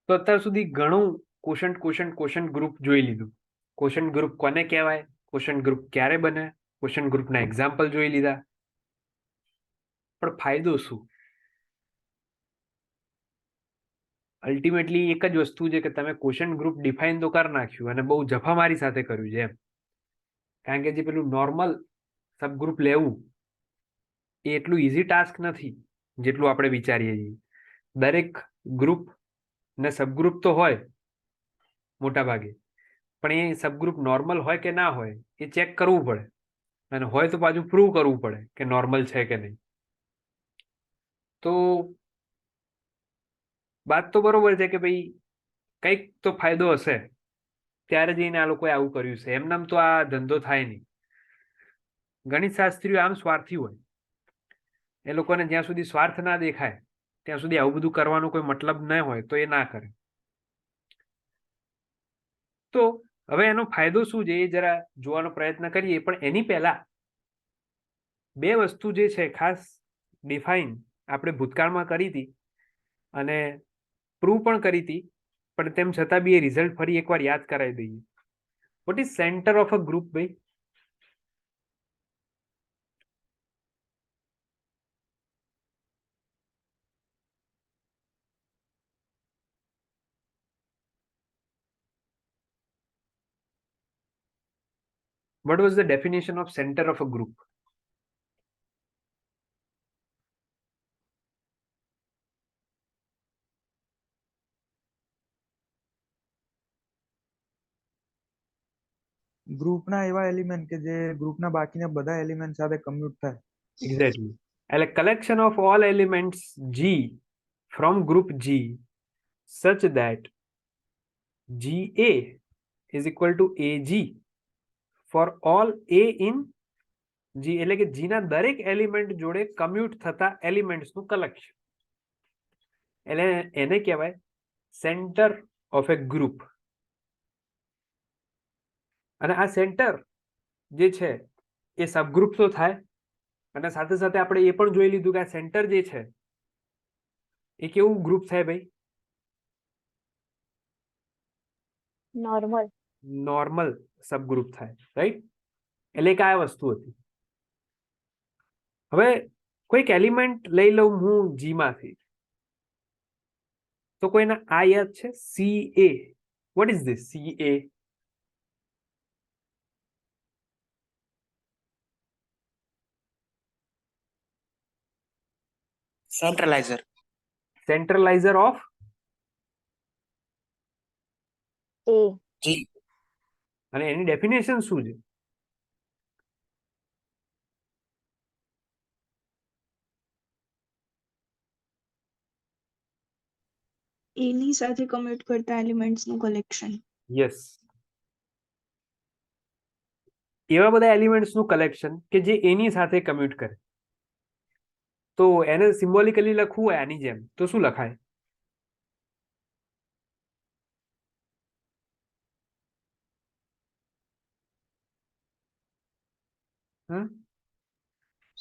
તો અત્યાર સુધી ઘણું ક્વોશન્ટ ગ્રુપ જોઈ લીધું. ક્વોશન્ટ ગ્રુપ કોને કહેવાય, ક્વોશન્ટ ગ્રુપ ક્યારે બને, ક્વોશન્ટ ગ્રુપના એક્ઝામ્પલ જોઈ લીધા. પણ ફાયદો શું? અલ્ટિમેટલી એક જ વસ્તુ છે કે તમે ક્વોશન્ટ ગ્રુપ ડિફાઇન તો કરી નાખ્યું અને બહુ જફામારી સાથે કર્યું છે એમ. કારણ કે જે પેલું નોર્મલ સબગ્રુપ લેવું એ એટલું ઇઝી ટાસ્ક નથી જેટલું આપણે વિચારીએ છીએ. દરેક ગ્રુપ ને સબગ્રુપ તો હોય મોટા ભાગે, પણ એ સબગ્રુપ નોર્મલ હોય કે ના હોય એ ચેક કરવું પડે, અને હોય તો પાછું પ્રૂવ કરવું પડે કે નોર્મલ છે કે નહીં. તો વાત તો બરોબર છે કે ભાઈ કંઈક તો ફાયદો હશે, ત્યારે જઈને આ લોકોએ આવું કર્યું છે. એમનામ તો આ ધંધો થાય નહીં. ગણિત શાસ્ત્રીઓ આમ સ્વાર્થી હોય, એ લોકોને જ્યાં સુધી સ્વાર્થ ના દેખાય ત્યાં સુધી આવું બધું કરવાનો કોઈ મતલબ ન હોય તો એ ના કરે. તો હવે એનો ફાયદો શું છે એ જરા જોવાનો પ્રયત્ન કરીએ. પણ એની પહેલા બે વસ્તુ જે છે ખાસ ડિફાઇન આપણે ભૂતકાળમાં કરી હતી અને પ્રૂવ પણ કરી હતી, પણ તેમ છતાં બી એ રિઝલ્ટ ફરી એકવાર યાદ કરાવી દઈએ. What is centre of a group ભાઈ? What was the definition of center of a group? ગ્રુપના એવા એલિમેન્ટ કે જે ગ્રુપના બાકીના બધા એલિમેન્ટ સાથે કમ્યુટ થાય. Exactly. A collection of all elements G from group G such that GA is equal to AG for all A in G. એટલે કે G ના દરેક એલિમેન્ટ જોડે કમ્યુટ થતા એલિમેન્ટ્સ નું કલેક્શન. એટલે એને કહેવાય સેન્ટર ઓફ એ ગ્રુપ. અને આ સેન્ટર જે છે એ સબગ્રુપ તો થાય, અને સાથે સાથે આપણે એ પણ જોઈ લીધું કે આ સેન્ટર જે છે એ કેવું ગ્રુપ થાય ભાઈ? નોર્મલ સબગ્રુપ થાય, રાઈટ? એટલે કે આ વસ્તુ હતી. હવે કોઈક એલિમેન્ટ લઈ લઉં હું જી માંથી, તો કોઈને આ યાદ છે? C A. What is this C A? Centralizer of G. અને એની ડેફિનેશન શું છે? એની સાથે કમ્યુટ કરતા એલિમેન્ટ્સ નું કલેક્શન. યસ, એવા બધા એલિમેન્ટ્સ નું કલેક્શન કે જે એની સાથે કમ્યુટ કરે. તો એને સિમ્બોલિકલી લખવું હોય આની જેમ તો શું લખાય?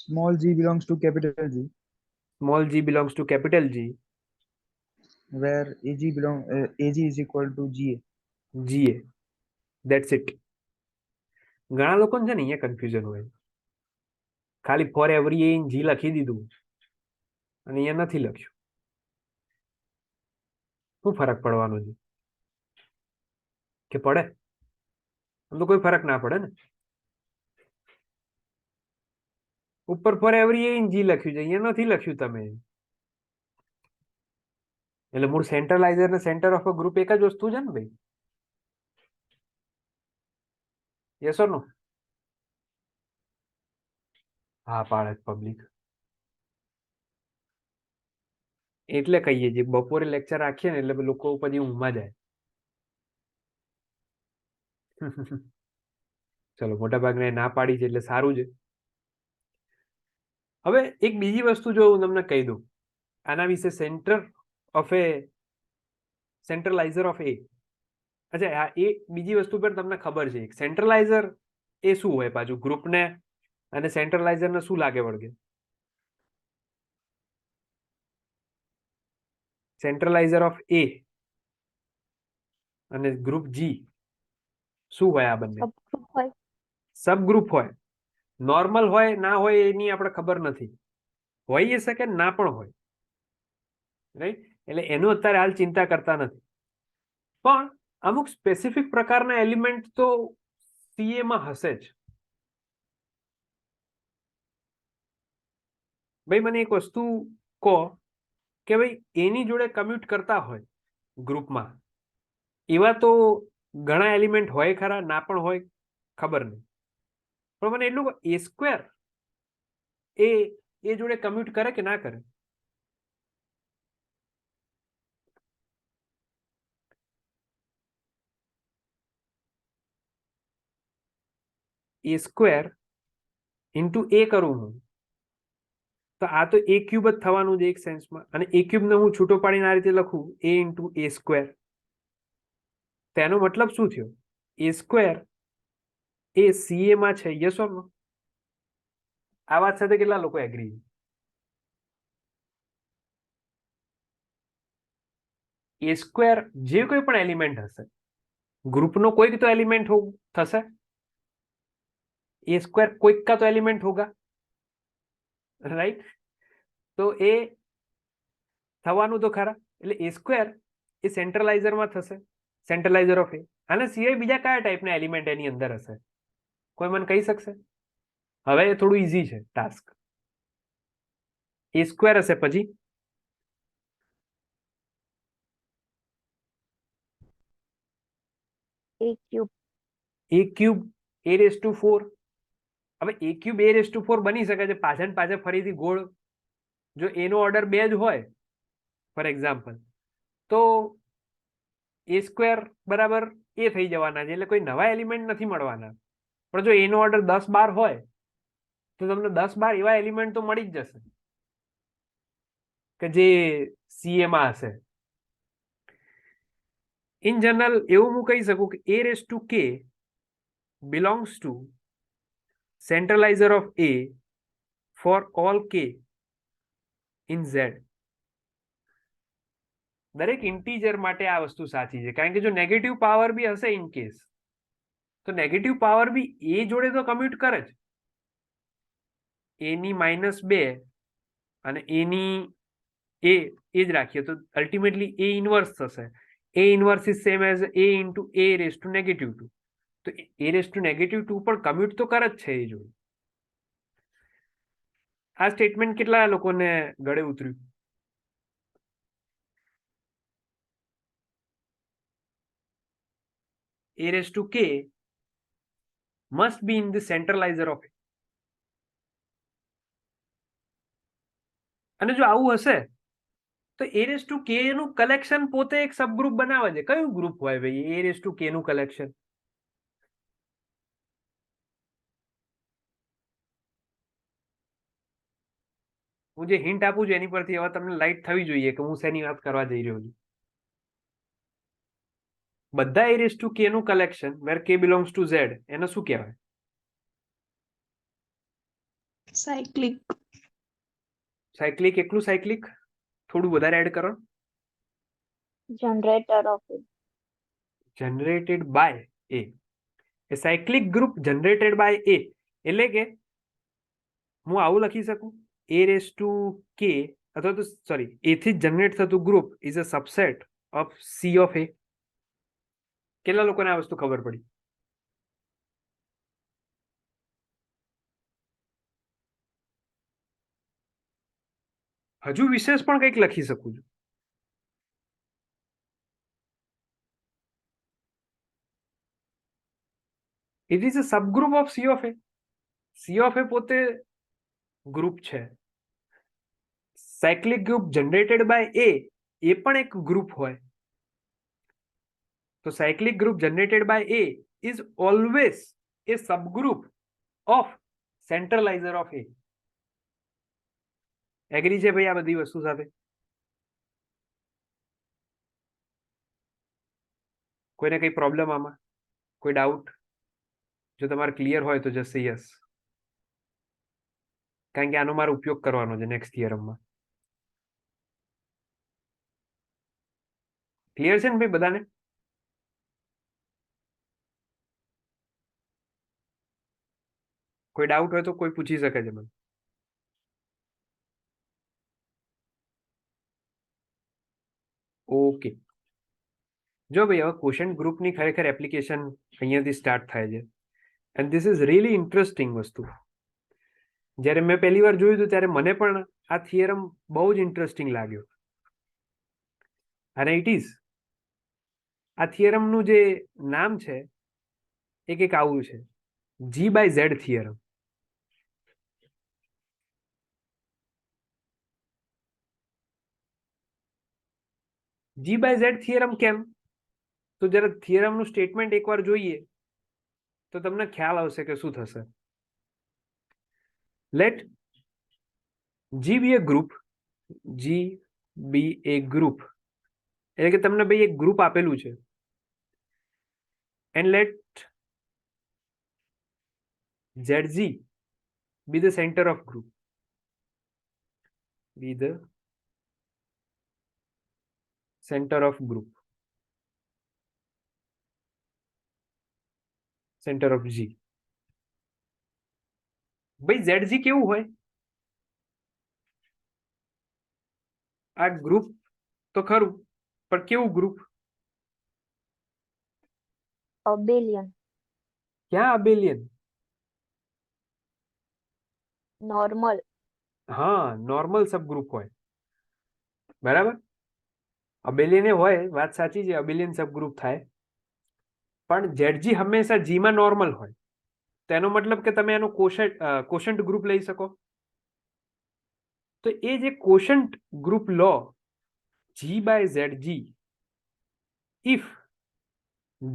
Small g belongs to capital G, Small g belongs to capital G, where AG is equal to GA. GA. That's it. ઘણા લોકોને છે ને અહીંયા કન્ફ્યુઝન હોય, ખાલી ફોર એવરી એ જી લખી દીધું અને અહીંયા નથી લખ્યું. શું ફરક પડવાનો છે? કે પડે? આમ તો કોઈ ફરક ના પડે ને. ઉપર ફોર એવરી એ જી લખ્યું છે, અહીંયા નથી લખ્યું તમે. એટલે મૂળ સેન્ટ્રલાઇઝર ને સેન્ટર ઓફ અ ગ્રુપ એક જ વસ્તુ છે ને ભાઈ? યસ ઓર નો? હા પાડે પબ્લિક. એટલે કહીએ જે બપોરે લેક્ચર રાખીએ ને એટલે લોકો પછી ઊંઘમાં જાય. ચલો, મોટા ભાગને ના પાડી છે એટલે સારું છે. હવે એક બીજી વસ્તુ જો હું તમને કહી દઉં આના વિશે, centre of A centralizer of એ. અચ્છા, એ બીજી વસ્તુ પર તમને ખબર છે સેન્ટ્રલાઇઝર એ શું હોય પાછું? ગ્રુપને અને સેન્ટ્રલાઇઝર ને શું લાગે વળગે? સેન્ટ્રલાઇઝર ઓફ એ અને ગ્રુપ જી શું હોય? આ બંને સબ ગ્રુપ હોય. સબ ગ્રુપ હોય. નોર્મલ હોય ના હોય એની આપણે ખબર નથી, હોઈ શકે ના પણ હોય, રાઈટ? એટલે એનું અત્યારે હાલ ચિંતા કરતા નથી, પણ અમુક સ્પેસિફિક પ્રકારના એલિમેન્ટ તો સીએ માં હશે જ. ભાઈ મને એક વસ્તુ કહો કે ભાઈ એની જોડે કમ્યુટ કરતા હોય ગ્રુપમાં એવા તો ઘણા એલિમેન્ટ હોય ખરા, ના પણ હોય, ખબર નહીં, પણ મને એટલું એ સ્ક્વેર એ જોડે કમ્યુટ કરે કે ના કરે? એ સ્ક્વેર ઇન્ટુ એ કરું હું તો આ તો એ ક્યુબ જ થવાનું છે એક સેન્સમાં, અને એ ક્યુબ ને હું છૂટો પાડીને આ રીતે લખું એ ઇન્ટુ એ સ્ક્વેર. તેનો મતલબ શું થયો? એ સ્ક્વેર એ સીએ માં છે, યસ ઓર નો? આ વાત સાથે કેટલા લોકો એગ્રી? એ સ્ક્વેર જે કોઈ પણ એલિમેન્ટ હશે, ગ્રુપનો कोई तो एलिमेंट हो થશે, ए स्क्वायर कोई का तो एलिमेंट होगा, राइट? तो એ થવાનું તો ખરા. એટલે એ સ્ક્વેર એ સેન્ટ્રલાઇઝરમાં થશે, સેન્ટ્રલાઇઝર ઓફ એ. આને સિવાય બીજા કયા ટાઈપના એલિમેન્ટ એની અંદર હશે? કોઈ મને કહી શકશે? હવે એ થોડું ઈઝી છે ટાસ્ક. એ સ્ક્વેર હશે, પછી a cube. A cube a raise to 4. હવે a cube a raise to 4 બની શકે છે પાછળ પાછળ ફરીથી ગોળ, જો એનો ઓર્ડર 2 જ હોય ફોર એક્ઝામ્પલ, તો એ સ્ક્વેર બરાબર એ થઈ જવાના છે, એટલે કોઈ નવા એલિમેન્ટ નથી મળવાના. પણ જો એનો ઓર્ડર 10-12 હોય તો તમને 10-12 એવા એલિમેન્ટ તો મળી જ જશે કે જે સીએ માં હશે. ઇન જનરલ એવું હું કહી શકું કે એ રેસ ટુ કે belongs to centralizer of A for all k in Z. દરેક ઇન્ટીજર માટે આ વસ્તુ સાચી છે, કારણ કે જો નેગેટિવ પાવર બી હશે ઇન કેસ, તો નેગેટિવ પાવર બી એ જોડે તો કમ્યુટ કરે જ. એની -2 અને એની એ જ રાખીએ તો અલ્ટિમેટલી એ ઇનવર્સ થશે. A inverse is same as a into a raise to -2. તો એ રેસ ટુ -2 પણ કમ્યુટ તો કરે જ છે એ જોડે. આ સ્ટેટમેન્ટ કેટલા લોકોને ગળે ઉતર્યું? a raised to k must be in the centralizer of A. અને જો આવું હશે તો a raised to k નું કલેક્શન પોતે એક સબગ્રુપ બનાવે છે. કયું ગ્રુપ હોય ભાઈ a raised to k નું કલેક્શન? હું જે હિન્ટ આપું છું એની પરથી હવે તમને લાઈટ થવી જોઈએ કે હું શેની વાત કરવા જઈ રહ્યો છું. બધા a raised to k નું collection where k belongs to z એને શું કહેવાય? સાયક્લિક. સાયક્લિક. એકલું સાયક્લિક? થોડું વધારે એડ કરો. Generator of a. Generated by a. A cyclic group generated by a એટલે કે હું આવું લખી શકું a raised to k અથવા તો સોરી એ થી જનરેટ થતું group is a subset of c of a. કેટલા લોકોને આ વસ્તુ ખબર પડી? હજુ વિશેષ પણ કંઈક લખી શકું છું. It is a subgroup of c of a. c of a પોતે ગ્રુપ છે. Cyclic group generated by a પણ એક ગ્રુપ હોય. તો cyclic group generated by a is always a subgroup of centralizer of a. Agree છે ભાઈ આ બધી વસ્તુ સાથે? કોઈને કઈ પ્રોબ્લેમ આમાં? કોઈ ડાઉટ? જો તમારે ક્લિયર હોય તો જસ્ટ યસ, કારણ કે આનો મારો ઉપયોગ કરવાનો છે નેક્સ્ટ થિયરમમાં. ક્લિયર છે ને ભાઈ બધાને? કોઈ ડાઉટ હોય તો કોઈ પૂછી શકે છે મને. ઓકે, જો ભાઈ હવે ક્વોશન્ટ ગ્રુપની ખરેખર એપ્લિકેશન અહીંયાથી સ્ટાર્ટ થાય છે. And this is really interesting વસ્તુ. જ્યારે મેં પહેલી વાર જોયું હતું ત્યારે મને પણ આ થિયરમ બહુ જ ઇન્ટરેસ્ટિંગ લાગ્યો. અને ઇટ ઇઝ, આ થિયરમનું જે નામ છે એ કંઈક આવું છે, G/Z થિયરમ. G/Z થિયરમ કેમ? તો જ્યારે થિયરમનું સ્ટેટમેન્ટ એકવાર જોઈએ તો તમને ખ્યાલ આવશે કે શું થશે. Let G be a group, G be a group, એટલે કે તમને ભાઈ એક ગ્રુપ આપેલું છે, and let ZG be the center of group, be the center of group, center of G. ભાઈ ZG કેવું હોય? આ ગ્રુપ તો ખરું, પણ કેવું ગ્રુપ? abelian, ક્યાં અબેલિયન? normal, હા, નોર્મલ સબગ્રુપ હોય, બરાબર. અબેલિયન હોય, વાત સાચી છે, અબેલિયન સબગ્રુપ થાય, પણ ZG હંમેશા G માં નોર્મલ હોય. તેનો મતલબ કે તમે એનો કોશન્ટ ગ્રુપ લઈ શકો. તો એ જે quotient group law G/ZG, if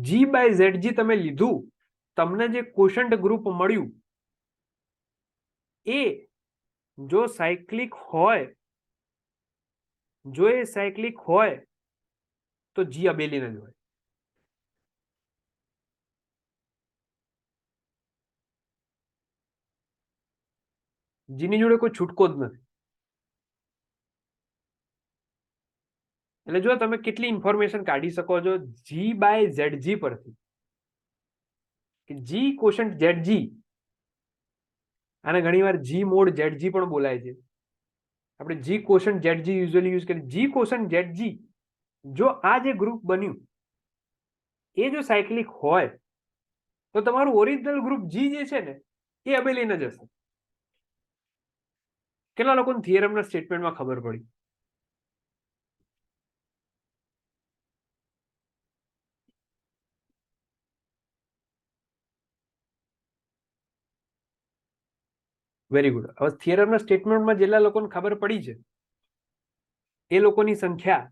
G/ZG તમે લીધું, તમને જે કોશન્ટ ગ્રુપ મળ્યું એ જો સાયક્લિક હોય, જો એ સાયક્લિક હોય તો G અબેલિયન જ હોય. G ની જોડે કોઈ છૂટકો જ નથી. એટલે જો તમે કેટલી ઇન્ફોર્મેશન કાઢી શકો છો G/ZG પરથી, કે G કોશન્ટ ZG, આને ઘણીવાર G મોડ ZG પણ બોલાય છે. આપણે G quotient ZG usually use કરીએ. G કોશન્ટ ZG, જો આ જે ગ્રુપ બન્યું એ જો સાયક્લિક હોય તો તમારું ઓરિજિનલ ગ્રુપ G જે છે ને એ અબેલિયન જ હશે. કેટલા લોકોને થિયરમના સ્ટેટમેન્ટમાં ખબર પડી? Very good. હવે થિયરમના સ્ટેટમેન્ટમાં જેટલા લોકોને ખબર પડી છે એ લોકોની સંખ્યા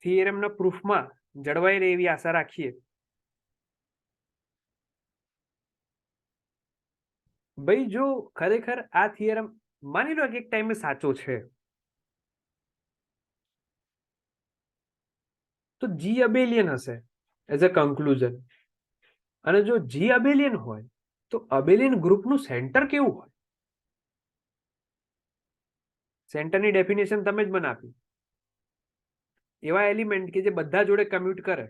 થિયરમના પ્રૂફમાં જળવાઈ રહે એવી આશા રાખીએ. ભાઈ જો ખરેખર આ થિયરમ માની લો કે એક ટાઈમે સાચો છે, તો G અબેલિયન હશે એઝ અ કન્ક્લુઝન. અને જો G અબેલિયન હોય તો અબેલિયન ગ્રુપનું સેન્ટર કેવું હોય? સેન્ટરની ડેફિનેશન તમે જ મને આપી. એવા એલિમેન્ટ કે જે બધા જોડે કમ્યુટ કરે.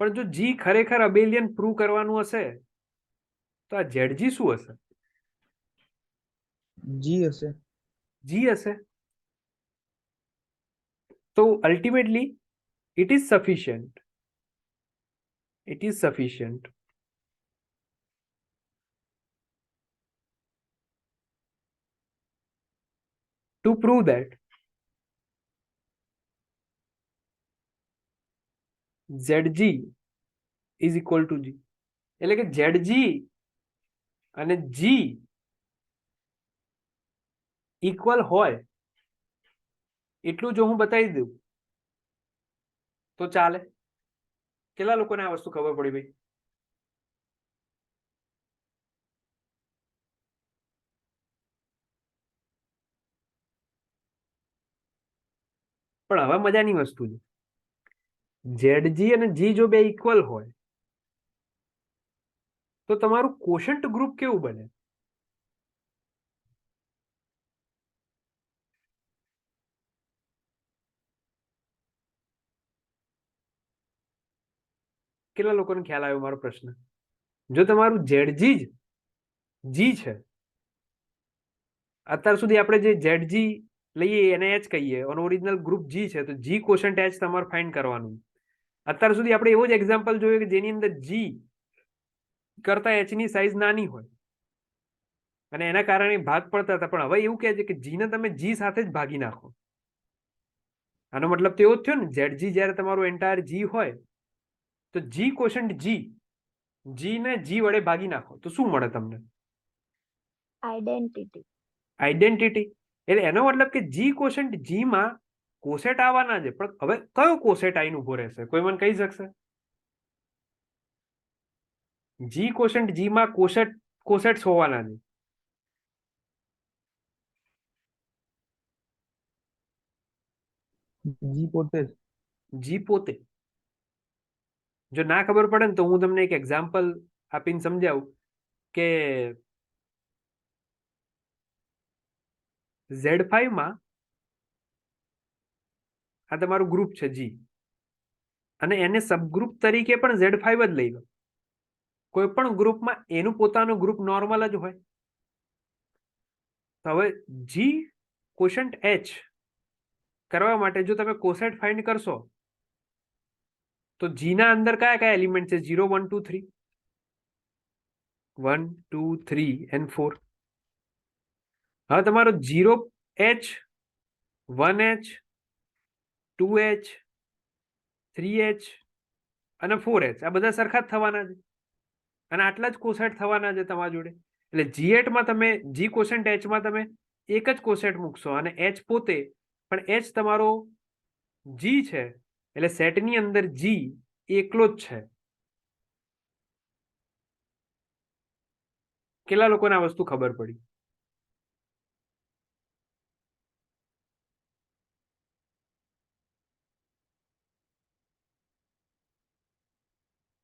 પણ જો G ખરેખર અબેલિયન પ્રૂવ કરવાનું હશે તો આ ZG શું હશે? G હશે. G હશે. તો ultimately it is sufficient, it is sufficient to prove that ZG is equal to G. એટલે કે ZG અને G ઇક્વલ હોય એટલું જો હું બતાવી દઉં તો ચાલે. કેટલા લોકોને આ વસ્તુ ખબર પડી ભાઈ? પણ હવે મજાની વસ્તુ છે, ZG અને G જો બે ઇક્વલ હોય તો તમારું કોશન્ટ ગ્રુપ કેવું બને? કેટલા લોકોને ખ્યાલ આવ્યો મારો પ્રશ્ન? જો તમારું ZG જ જી છે, અત્યાર સુધી આપણે જે ZG લઈએ એને H કહીએ અને ઓરિજિનલ ગ્રુપ જી છે, તો જી કોશન્ટ H તમારે ફાઇન્ડ કરવાનું. અત્યાર સુધી આપણે એવો જ એક્ઝામ્પલ જોયો કે જેની અંદર જી કરતા H ની સાઈઝ નાની હોય અને એના કારણે ભાગ પડતા હતા, પણ હવે એવું કહે છે કે જી ને તમે જી સાથે જ ભાગી નાખો. આનો મતલબ તો એવો જ થયો ને, ZG જ્યારે તમારું એન્ટાયર જી હોય તો જી કોશન્ટ જી ને જી વડે ભાગી નાખો તો શું મળે તમને? આઈડેન્ટિટી. આઈડેન્ટિટી. એટલે એનો મતલબ કે જી કોશન્ટ જી માં કોસેટ આવવાના છે, પણ હવે કયો કોસેટ આઈને ઉભો રહેશે? કોઈ મને કહી શકશે? જી કોશન્ટ જી માં કોસેટ્સ હોવાના છે. જી પોતે જ. જી પોતે. જો ના ખબર પડે ને તો હું તમને એક એક્ઝામ્પલ આપીને સમજાવું કે Z5 માં આ તમારું ગ્રુપ છે જી, અને એને સબગ્રુપ તરીકે પણ Z5 જ લઈ લો. કોઈ પણ ગ્રુપમાં એનું પોતાનું ગ્રુપ નોર્મલ જ હોય. તો હવે જી કોશન્ટ H કરવા માટે જો તમે કોસેટ ફાઇન્ડ કરશો તો જી ના અંદર કયા કયા એલિમેન્ટ છે? 0 1 2 3 1 2 3 and 4. હવે તમારો 0H 1H 2H 3H અને 4H આ બધા સરખા જ થવાના છે અને આટલા જ કોસેટ થવાના છે તમારા જોડે. એટલે G8 માં તમે જી કોસેન્ટ H માં તમે એક જ કોસેટ મૂકશો અને H પોતે, પણ H તમારો જી છે એટલે સેટની અંદર જી એકલો જ છે. કેટલા લોકોને આ વસ્તુ ખબર પડી?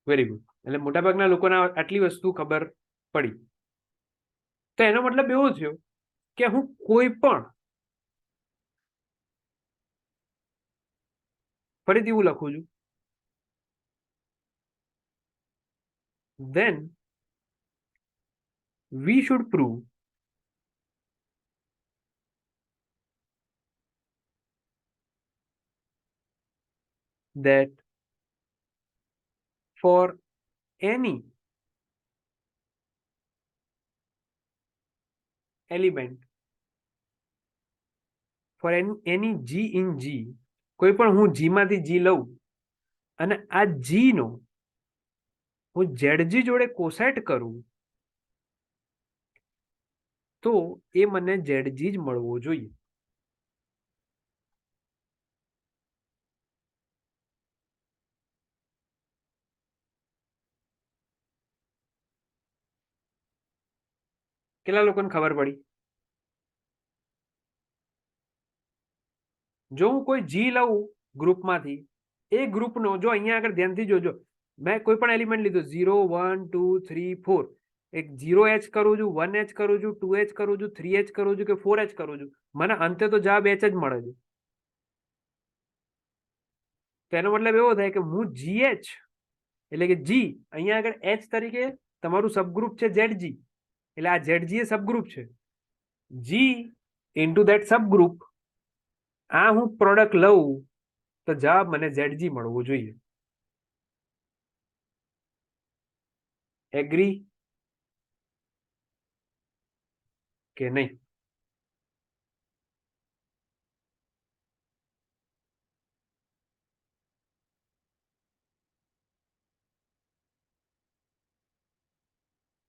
Very good. એટલે મોટાભાગના લોકોને આટલી વસ્તુ ખબર પડી. તો એનો મતલબ એવો થયો કે હું કોઈ પણ, ફરીથી હું લખું છું, then we should prove that for any element, for any G in G, કોઈ પણ હું G માંથી G લઉં અને આ G નો હું ZG જોડે કોસેટ કરું તો એ મને ZG જ મળવો જોઈએ. કેટલા લોકોને ખબર પડી? જો હું કોઈ જી લઉં ગ્રુપમાંથી, એ ગ્રુપનો જો અહીંયા આગળ ધ્યાનથી જોજો, મેં કોઈ પણ એલિમેન્ટ લીધો 0 1 2 3 4, એક 0H કરું છું, 1H કરું છું, 2H કરું છું, 3H કરું છું કે 4H કરું છું, મને અંતે તો જવાબ H જ મળે છે. તો એનો મતલબ એવો થાય કે હું GH એટલે કે જી અહીંયા આગળ H તરીકે તમારું સબગ્રુપ છે ZG, એટલે આ ZG એ સબગ્રુપ છે. જી ઇન્ટુ ધેટ સબગ્રુપ, આ હું પ્રોડક્ટ લઉં તો જવાબ મને ZG મળવો જોઈએ. એગ્રી કે નહીં?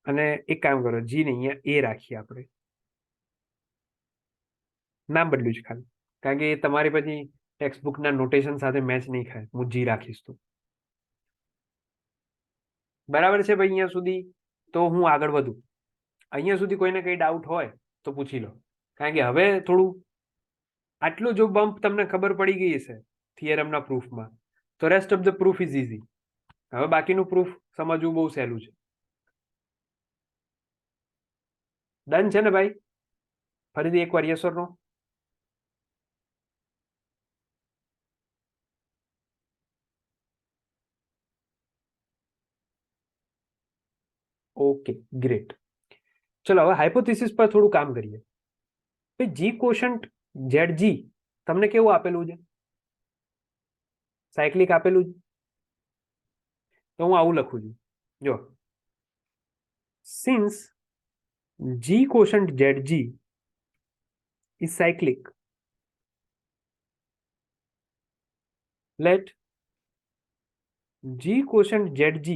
અને એક કામ કરો, જી ને અહીંયા એ રાખીએ આપણે, નામ બદલ્યું છે ખાલી, કારણ કે તમારી પછી ટેક્સ્ટબુકના નોટેશન સાથે મેચ નહીં ખાય. હું જી રાખીશ તો બરાબર છે ભાઈ. અહીંયા સુધી તો હું આગળ વધું. અહીંયા સુધી કોઈને કઈ ડાઉટ હોય તો પૂછી લો, કારણ કે હવે થોડું આટલું જો બમ્પ તમને ખબર પડી ગઈ હશે થિયરમના પ્રૂફમાં, તો rest of the proof is easy. હવે બાકીનું પ્રૂફ સમજવું બહુ સહેલું છે. ડન છે ને ભાઈ? ફરીથી એકવાર yes or no? Okay, great. ચલો હવે હાઇપોથિસિસ પર થોડું કામ કરીએ. જી કોશન્ટ ઝેડ જી તમને કેવું આપેલું છે? સાયક્લિક આપેલું છે. તો હું આવું લખું છું, જો since G quotient Z G is cyclic, let G quotient ZG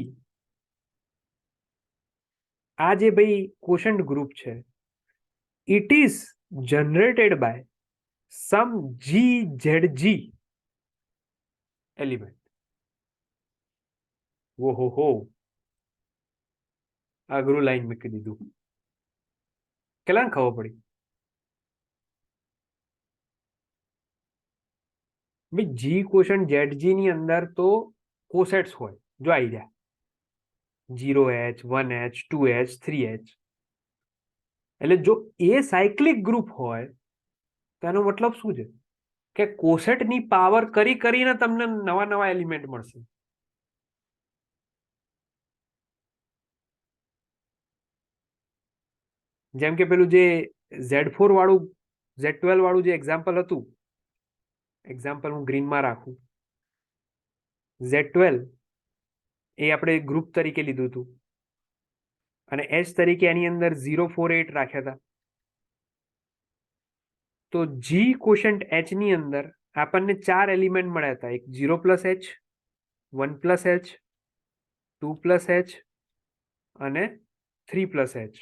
આ જે ભાઈ quotient group છે, it is generated by some GZG element. ઓહો, અઘરું લાઈન મૂકી દીધું. કેટલાને ખબર પડી? ભાઈ જી ક્વેશ્ચન ZG ની અંદર તો કોસેટ્સ હોય, જો આવી જાય 0H 1H 2H 3H. એટલે જો એ સાયક્લિક ગ્રુપ હોય તો એનો મતલબ શું છે કે કોસેટની પાવર કરીને તમને નવા નવા એલિમેન્ટ મળશે. જેમ કે પેલું જે Z4 વાળું Z12 વાળું જે એક્ઝામ્પલ હતું, એક્ઝામ્પલ હું ગ્રીનમાં રાખું, Z12 એ આપણે ગ્રુપ તરીકે લીધું હતું અને H તરીકે એની અંદર 048 રાખ્યા હતા. તો જી ક્વોશન્ટ H ની અંદર આપણને 4 એલિમેન્ટ મળ્યા હતા. એક 0+H, 1+H, 2+H અને 3+H.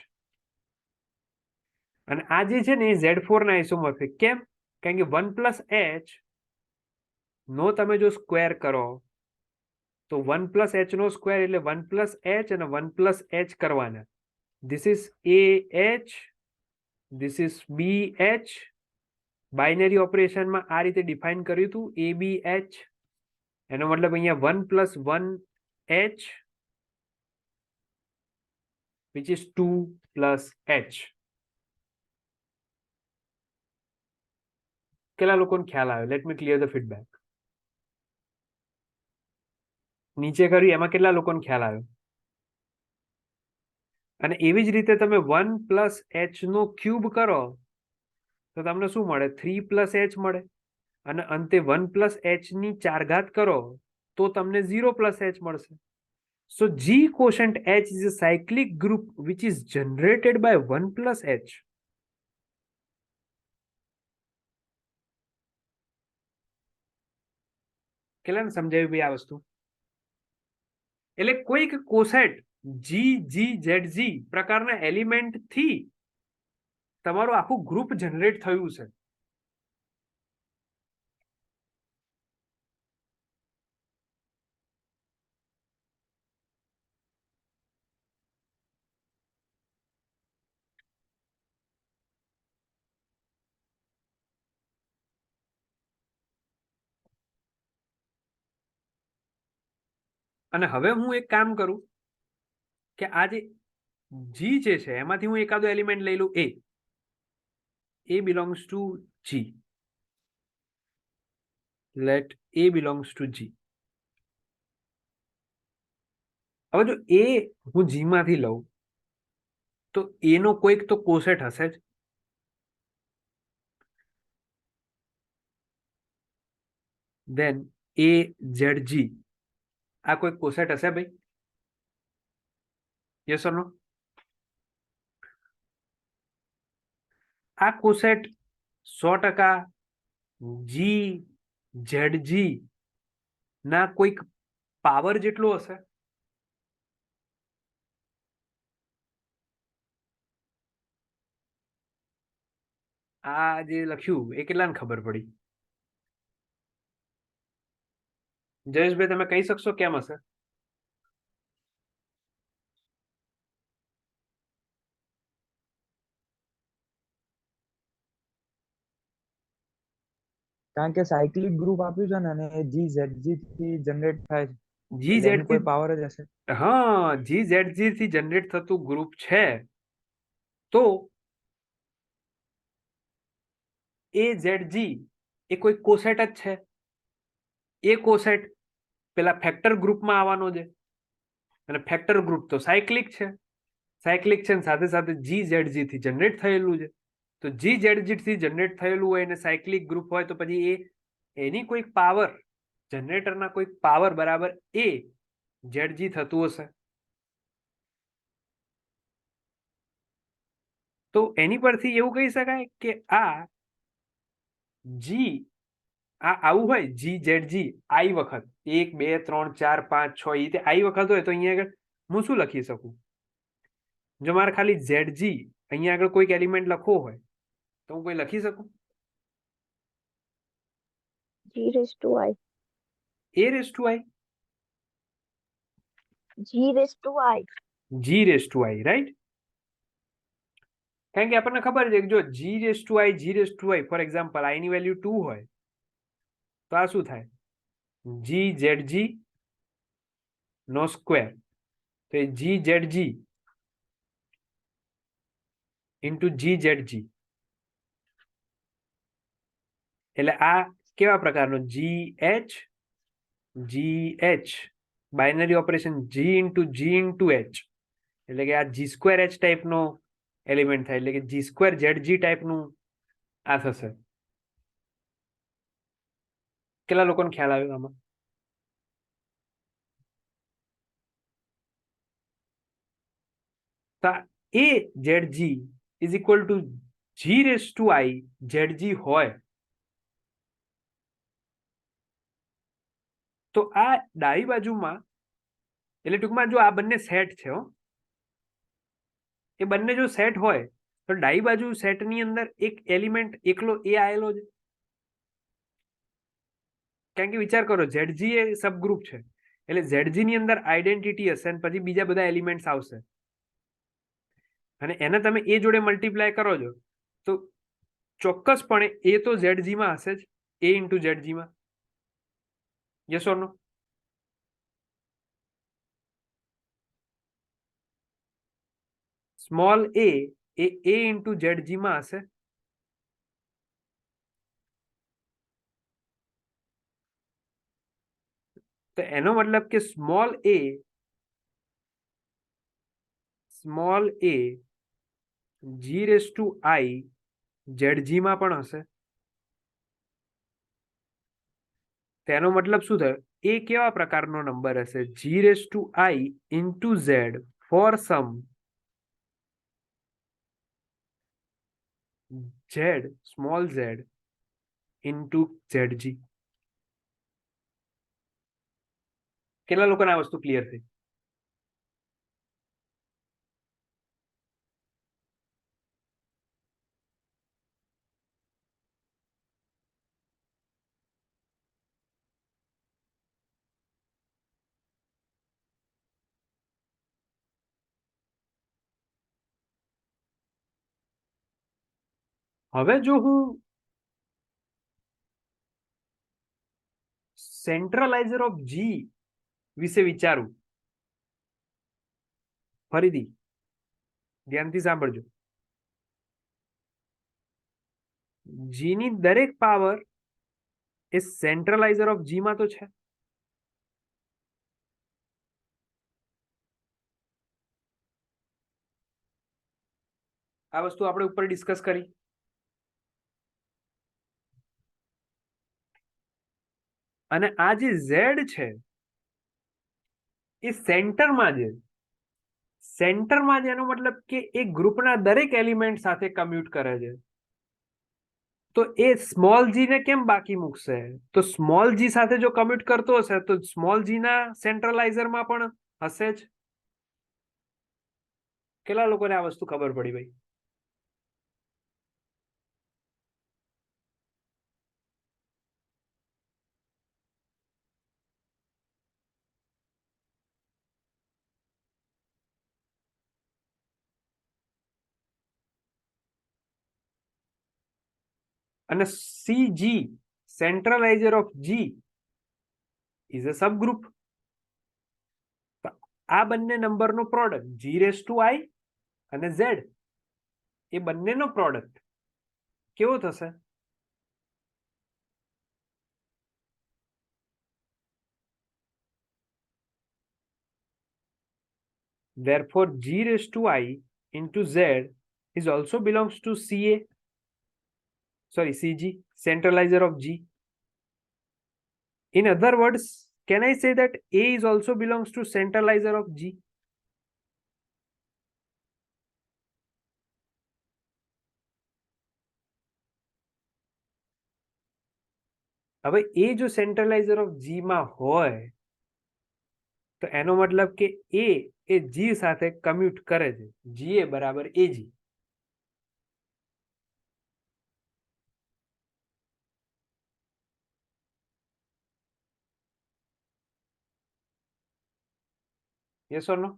અને આ જે છે ને એ Z4 ના આઇસોમોર્ફિક. કેમ? કારણ કે 1+H નો તમે જો સ્ક્વેર કરો તો 1+H નો સ્ક્વેર એટલે 1+H અને 1+H કરવાના. This is AH, this is BH. Binary ઓપરેશનમાં આ રીતે ડિફાઇન કર્યું હતું ABH. એનો મતલબ અહીંયા 1+1H which is 2+H. કેટલા લોકોને ખ્યાલ આવ્યો? Late me clear the feedback. નીચે કર્યું એમાં કેટલા લોકોને ખ્યાલ આવ્યો? અને એવી જ રીતે તમે 1+H નો ક્યુબ કરો તો તમને શું મળે? 3+H મળે. અને અંતે 1+H ની 4 ઘાત કરો તો તમને 0+H મળશે. So G quotient H is a cyclic group which is generated by 1+H. કેટલાને સમજાયું ભાઈ આ વસ્તુ? એટલે કોઈક કોસેટ GGZZ પ્રકારના એલિમેન્ટ થી તમારું આખું ગ્રુપ જનરેટ થયું છે. અને હવે હું એક કામ કરું કે આ જે જી જે છે એમાંથી હું એકાદો એલિમેન્ટ લઈ લઉં. A belongs to G. Let A belongs to G. હવે જો A હું G માંથી લઉં તો A નો કોઈક તો કોસેટ હશે જ. Then AZG આ કોઈ કોસેટ હશે ભાઈ? યસ ઓર નો? આ કોસેટ 100% GZG ના કોઈક પાવર જેટલો હશે. આ જે લખ્યું એ કેટલાને ખબર પડી? જયેશભાઈ તમે કહી શકશો કેમ હશે? કારણ કે સાયક્લિક ગ્રુપ આપ્યું છે ને અને એ GZG થી જનરેટ થાય છે. GZG એટલે એની કોઈ પાવર જ હશે. હા, GZG થી જનરેટ થતું ગ્રુપ છે તો AZG એ કોઈ કોસેટ જ છે. એ કોસેટ પેલા ફેક્ટર ગ્રુપમાં આવવાનો છે અને ફેક્ટર ગ્રુપ તો સાયક્લિક છે સાયક્લિક છે ને સાથે સાથે GZG થી જનરેટ થયેલું છે. તો GZG થી જનરેટ થયેલું હોય અને સાયક્લિક ગ્રુપ હોય તો પછી એની કોઈક પાવર, જનરેટરના કોઈક પાવર બરાબર ZG થતું હશે. તો એની પરથી એવું કહી શકાય કે આ જી, આ આવું હોય GZG આઈ વખત 1 2 3 4 5 6 એ રીતે આઈ વખત હોય તો અહીંયા આગળ હું શું લખી શકું? જો મારે ખાલી ZG અહીંયા આગળ કોઈક એલિમેન્ટ લખવો હોય તો હું કોઈ લખી શકું? G raised to I. A raised to I, G raised to I. G raised to I, right? કારણ કે આપણને ખબર છે કે જો G raised to I, G raised to I, for example I ની વેલ્યુ 2 હોય તો આ શું થાય? GZG નો સ્ક્વેર. તો એ GZG ઇન્ટુ GZG, એટલે આ કેવા પ્રકારનો? GH binary operation G into H, એટલે કે આ G2H ટાઈપનો એલિમેન્ટ થાય, એટલે કે G2ZG ટાઈપનું આ થશે. કેટલા લોકોને ખ્યાલ આવ્યો આમાં? તો AZG is equal to G raise to I ZG હોય તો આ ડાબી બાજુમાં, એટલે ટૂંકમાં જો આ બંને સેટ છે, એ બંને જો સેટ હોય તો ડાબી બાજુ સેટની અંદર એક એલિમેન્ટ એકલો એ આવેલો છે. કારણ કે વિચાર કરો ZG એ સબગ્રુપ છે, એટલે ZG ની અંદર આઈડેન્ટિટી હશે અને પછી બીજા બધા એલિમેન્ટ્સ આવશે અને એને તમે એ જોડે મલ્ટીપ્લાય કરો છો તો ચોક્કસપણે એ તો ZG માં હશે જ, A ઇન્ટુ ZG માં. Yes or no? Small a into ZG માં હશે. તો એનો મતલબ કે small a G raise to I ZG માં પણ હશે. તેનો મતલબ શું થયો? એ કેવા પ્રકારનો નંબર હશે? G raise to I into Z for some Z small z into ZG. કેટલા લોકોને આ વસ્તુ ક્લિયર થઈ? હવે જો હું સેન્ટ્રલાઇઝર ઓફ G વિશે વિચારું, ફરીથી ધ્યાનથી સાંભળજો, G ની દરેક power A centralizer of G માં તો છે. આ વસ્તુ આપણે ઉપર ડિસ્કસ કરી. અને આ જે Z છે એ સેન્ટરમાં છે. સેન્ટરમાં છે એનો મતલબ કે એ ગ્રુપના દરેક એલિમેન્ટ સાથે કમ્યુટ કરે છે. તો એ સ્મોલ g ને કેમ બાકી મૂકશે? તો સ્મોલ g સાથે જો કમ્યુટ કરતો હશે તો સ્મોલ g ના સેન્ટ્રલાઇઝરમાં પણ હશે જ. કેટલા લોકોને આ વસ્તુ ખબર પડી ભાઈ? અને CG centralizer of G is a subgroup. આ બંને નંબરનો product G raise to I અને Z, એ બંનેનો પ્રોડક્ટ કેવો થશે? therefore g raised to I into z is also belongs to CG, centralizer of G. In other words, can I say that A is also belongs to centralizer of G? હવે એ જો સેન્ટ્રલાઇઝર of G માં હોય તો એનો મતલબ કે A A G સાથે commute કરે છે, GA બરાબર AG. યસ ઓર નો?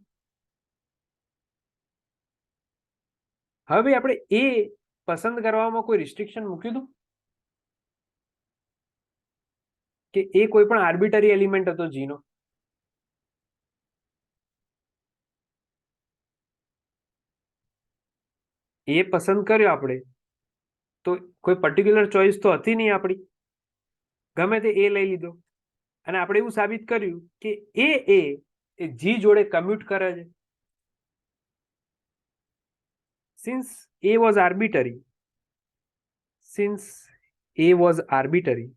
હવે આપણે A પસંદ કરવામાં કોઈ રિસ્ટ્રિક્શન મૂક્યું હતું કે એ કોઈ પણ આર્બિટરી એલિમેન્ટ હતો G નો? એ પસંદ કર્યો આપણે તો કોઈ પર્ટિક્યુલર ચોઇસ તો હતી નહીં આપણી, ગમે તે એ લઈ લીધો અને આપણે એવું સાબિત કર્યું કે એ G જોડે કમ્યુટ કરે છે. since A was arbitrary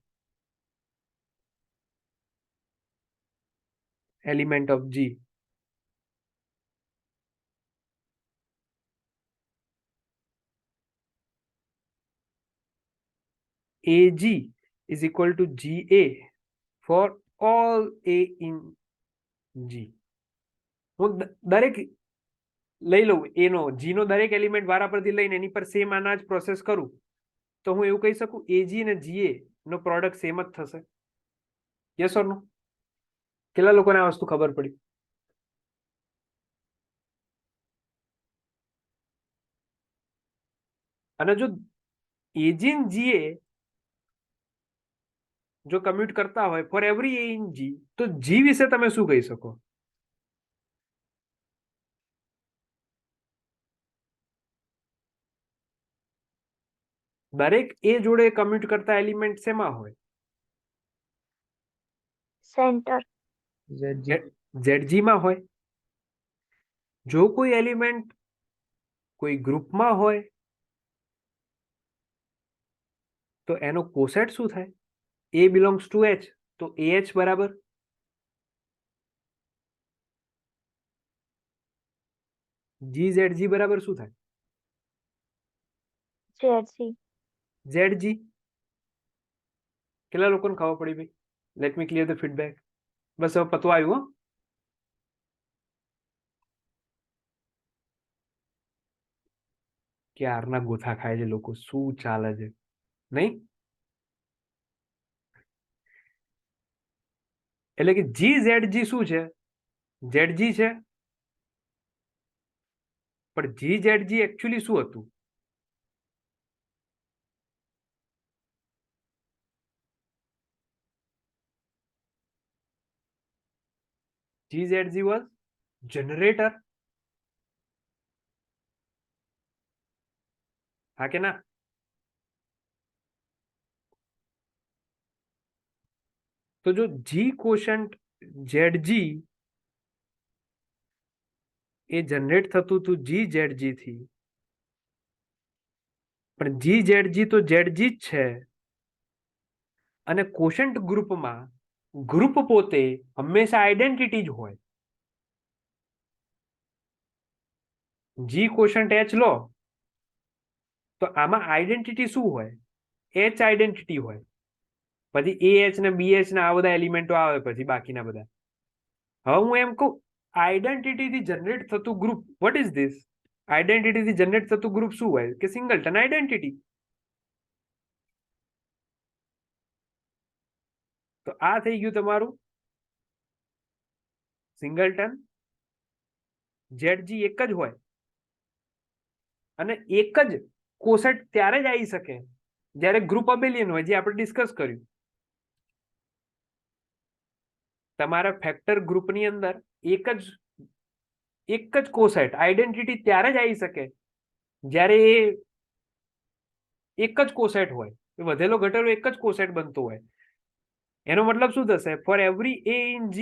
element of G, AG is equal to GA for all A in G. હું દરેક લઈ લઉં એનો G નો દરેક એલિમેન્ટ વારા પરથી લઈને એની પર સેમ આના જ પ્રોસેસ કરું તો હું એવું કહી શકું AG અને GA નો પ્રોડક્ટ સેમ જ થશે. યસ ઓર નો? કેટલા લોકોને આ વસ્તુ ખબર પડી? અને જો AG and GA જો કમ્યુટ કરતા હોય for every A in G તો G વિશે તમે શું કહી શકો? દરેક A જોડે કમ્યુટ કરતા એલિમેન્ટ શેમાં હોય? Center. ZG માં હોય. જો કોઈ એલિમેન્ટ કોઈ ગ્રુપમાં હોય તો એનો કોસેટ શું થાય? A belongs to H તો AH બરાબર GZG બરાબર શું થાય? ZG. ZG. કેટલા લોકોને ખબર પડી ભાઈ? Let me clear the feedback. બસ હવે પતવા આવ્યું. હો ક્યારના ગોથા ખાય છે લોકો, શું ચાલે છે નહીં? એટલે કે GZG શું છે? ZG છે, પણ GZG એકચ્યુઅલી શું હતું? GZG was generator. હા કે ના? તો જો G quotient ZG એ જનરેટ થતું હતું GZG થી, પણ GZG તો ZG જ છે અને કોશન્ટ ગ્રુપમાં ગ્રુપ પોતે હંમેશા આઈડેન્ટિટી જ હોય. G quotient H લો તો આમાં આઈડેન્ટિટી શું હોય? H આઈડેન્ટિટી હોય, પછી AH ને BH ને આ બધા એલિમેન્ટો આવે પછી બાકીના બધા. હવે હું એમ કહું આઈડેન્ટિટી થી જનરેટ થતું group, vote is this? Identity થી જનરેટ થતું ગ્રુપ શું હોય? કે સિંગલટન આઈડેન્ટિટી. તો આ થઈ ગયું તમારું સિંગલટન. ZG એક જ હોય અને એક જ કોસેટ ત્યારે જ આવી શકે જ્યારે ગ્રુપ અબેલિયન હોય, જે આપણે ડિસ્કસ કર્યું. તમારા ફેક્ટર ગ્રુપની અંદર એક જ કોસેટ આઈડેન્ટિટી ત્યારે જ આવી શકે જ્યારે એ એક જ કોસેટ હોય, વધેલો ઘટેલો એક જ કોસેટ બનતો હોય. એનો મતલબ શું થશે? For every A in G,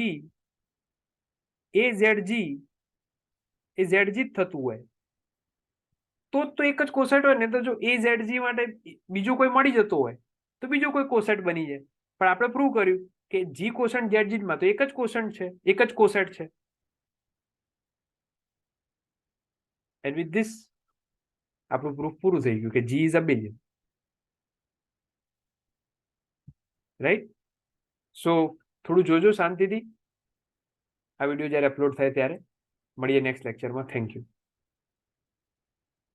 AZG એ ઝેડજી જ થતું હોય તો એક જ કોસેટ હોય ને. તો જો એ ઝેડજી માટે બીજો કોઈ મળી જતો હોય તો બીજો કોઈ કોસેટ બની જાય. પણ આપણે પ્રૂવ કર્યું કે જી કોસેન્ટ ઝેડજી માં તો એક જ કોસેન્ટ છે, એક જ કોસેટ છે. એન્ડ વિથ ધીસ આપણું પ્રૂફ પૂરું થઈ ગયું કે જી ઇઝ અબેલિયન. રાઈટ? સો થોડું જોજો શાંતિથી. આ વિડીયો જ્યારે અપલોડ થાય ત્યારે. મળીએ નેક્સ્ટ લેક્ચરમાં. Thank you.